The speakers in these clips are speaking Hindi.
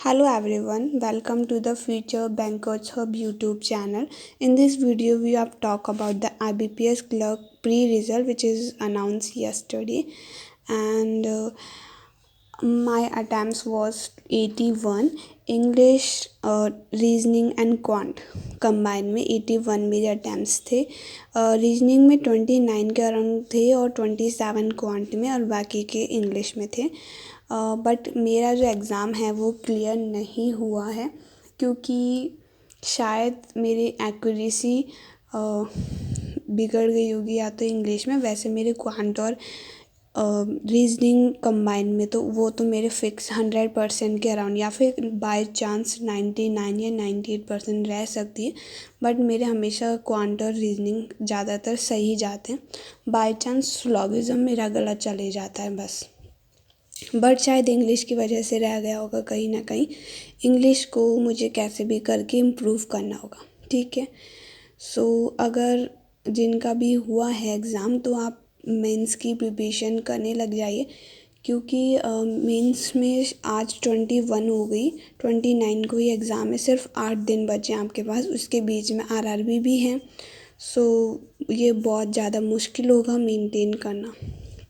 Hello everyone, welcome to the Future Bankers Hub YouTube channel. In this video, we have talked about the IBPS clerk pre-result which is announced yesterday, and my attempts was 81. English, reasoning and quant combine में 81 मेरे अटैम्प्ट्स थे। रीजनिंग में 29 के अराउंड थे और 27 क्वांट में और बाकी के इंग्लिश में थे। बट मेरा जो एग्ज़ाम है वो क्लियर नहीं हुआ है क्योंकि शायद मेरी एक्यूरेसी बिगड़ गई होगी या तो इंग्लिश में। वैसे मेरे क्वांट और रीजनिंग कंबाइन में तो वो तो मेरे फिक्स 100% के अराउंड या फिर बाय चांस 99 या 98% रह सकती है। बट मेरे हमेशा क्वांट और रीजनिंग ज़्यादातर सही जाते हैं। बाय चांस सिलोगिज्म मेरा गलत चले जाता है बस। बट शायद इंग्लिश की वजह से रह गया होगा कहीं ना कहीं। इंग्लिश को मुझे कैसे भी करके इम्प्रूव करना होगा, ठीक है। सो अगर जिनका भी हुआ है एग्ज़ाम तो आप मेंस की प्रिपरेशन करने लग जाइए क्योंकि मेंस में आज 21 हो गई, 29 को ही एग्ज़ाम है। सिर्फ 8 दिन बचे हैं आपके पास, उसके बीच में आरआरबी भी है। सो ये बहुत ज़्यादा मुश्किल होगा मेंटेन करना,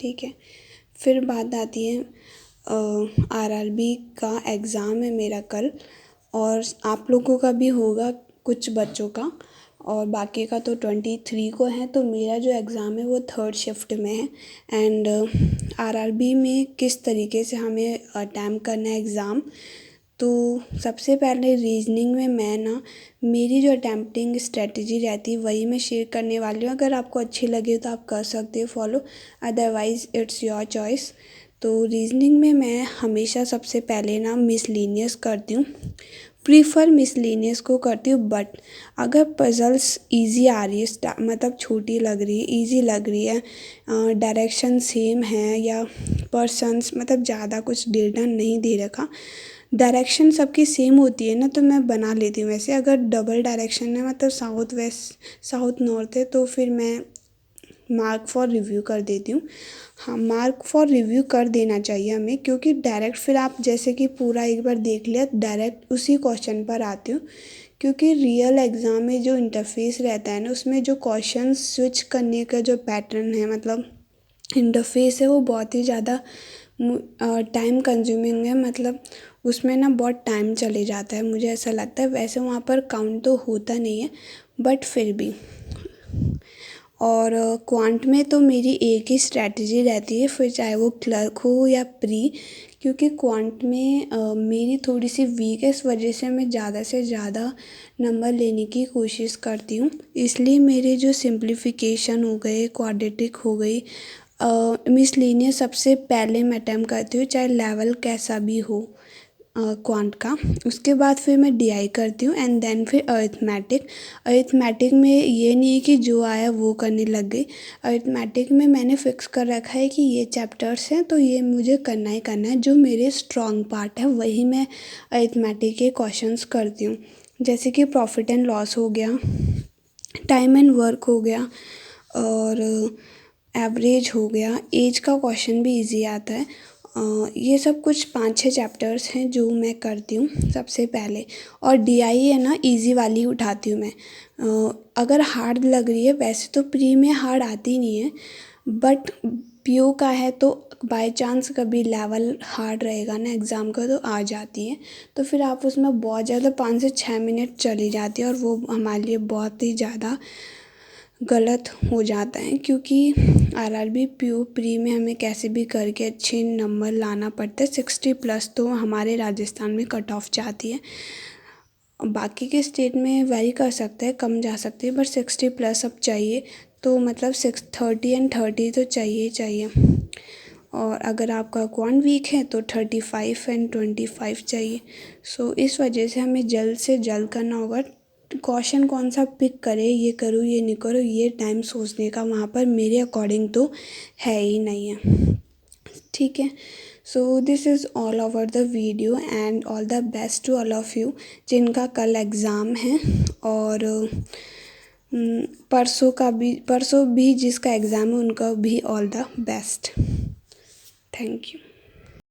ठीक है। फिर बात आती है आरआरबी का एग्ज़ाम है मेरा कल, और आप लोगों का भी होगा कुछ बच्चों का, और बाकी का तो 23 को है। तो मेरा जो एग्ज़ाम है वो 3rd शिफ्ट में है। एंड आरआरबी में किस तरीके से हमें अटैम्प्ट करना है एग्ज़ाम, तो सबसे पहले रीजनिंग में मेरी जो अटैम्प्टिंग स्ट्रेटजी रहती है वही मैं शेयर करने वाली हूँ। अगर आपको अच्छी लगे तो आप कर सकते हो follow, otherwise it's your choice. तो रीजनिंग में मैं हमेशा सबसे पहले मिसलेनियस करती हूँ, प्रीफर मिसलेनियस को करती हूँ। बट अगर पजल्स इजी आ रही है, मतलब छोटी लग रही है, इजी लग रही है, डायरेक्शन सेम है या पर्सन्स मतलब ज़्यादा कुछ डेटा नहीं दे रखा, डायरेक्शन सबकी सेम होती है ना, तो मैं बना लेती हूँ। वैसे अगर डबल डायरेक्शन है मतलब साउथ वेस्ट साउथ नॉर्थ है तो फिर मैं मार्क फॉर रिव्यू कर देती हूँ। हाँ, मार्क फॉर रिव्यू कर देना चाहिए हमें, क्योंकि डायरेक्ट फिर आप जैसे कि पूरा एक बार देख लिया डायरेक्ट उसी क्वेश्चन पर आते हो। क्योंकि रियल एग्ज़ाम में जो इंटरफेस रहता है ना, उसमें जो क्वेश्चन स्विच करने का जो पैटर्न है, मतलब इंटरफेस है, वो बहुत ही ज़्यादा टाइम कंज्यूमिंग है। मतलब उसमें बहुत टाइम चले जाता है, मुझे ऐसा लगता है। वैसे वहाँ पर काउंट तो होता नहीं है बट फिर भी। और क्वांट में तो मेरी एक ही स्ट्रैटेजी रहती है, फिर चाहे वो क्लर्क हो या प्री, क्योंकि क्वांट में मेरी थोड़ी सी वीक है, इस वजह से मैं ज़्यादा से ज़्यादा नंबर लेने की कोशिश करती हूँ। इसलिए मेरे जो सिंप्लीफिकेशन हो गए, क्वाड्रेटिक हो गई, मिसलेनियस सबसे पहले मैं अटैम्प्ट करती हूँ, चाहे लेवल कैसा भी हो क्वांट का। उसके बाद फिर मैं डीआई करती हूँ एंड देन फिर अरिथमेटिक में ये नहीं है कि जो आया वो करने लग गई। अरिथमेटिक में मैंने फिक्स कर रखा है कि ये चैप्टर्स हैं तो ये मुझे करना ही करना है, जो मेरे स्ट्रॉन्ग पार्ट है वही मैं अरिथमेटिक के क्वेश्चंस करती हूँ। जैसे कि प्रॉफिट एंड लॉस हो गया, टाइम एंड वर्क हो गया, और एवरेज हो गया, एज का क्वेश्चन भी इजी आता है। ये सब कुछ 5-6 चैप्टर्स हैं जो मैं करती हूँ सबसे पहले। और डीआई है ना, इजी वाली उठाती हूँ मैं। अगर हार्ड लग रही है, वैसे तो प्री में हार्ड आती नहीं है, बट पीओ का है तो बाय चांस कभी लेवल हार्ड रहेगा ना एग्ज़ाम का तो आ जाती है। तो फिर आप उसमें बहुत ज़्यादा 5 से 6 मिनट चली जाती है और वो हमारे लिए बहुत ही ज़्यादा गलत हो जाता है। क्योंकि आरआरबी पीओ प्री में हमें कैसे भी करके अच्छे नंबर लाना पड़ता है। 60+ तो हमारे राजस्थान में कट ऑफ जाती है, बाकी के स्टेट में वेरी कर सकता है, कम जा सकती है, बट 60+ अब चाहिए। तो मतलब 630 एंड 30 तो चाहिए ही चाहिए। और अगर आपका क्वांट वीक है तो 35 एंड 25 चाहिए। सो इस वजह से हमें जल्द से जल्द करना होगा। क्वेश्चन कौन सा पिक करे, ये करूँ ये नहीं करूँ, ये टाइम सोचने का वहाँ पर मेरे अकॉर्डिंग तो है ही नहीं है, ठीक है। So this is all over the video and all the best to all of you जिनका कल एग्ज़ाम है, और परसों भी जिसका एग्ज़ाम है उनका भी all the best. Thank you.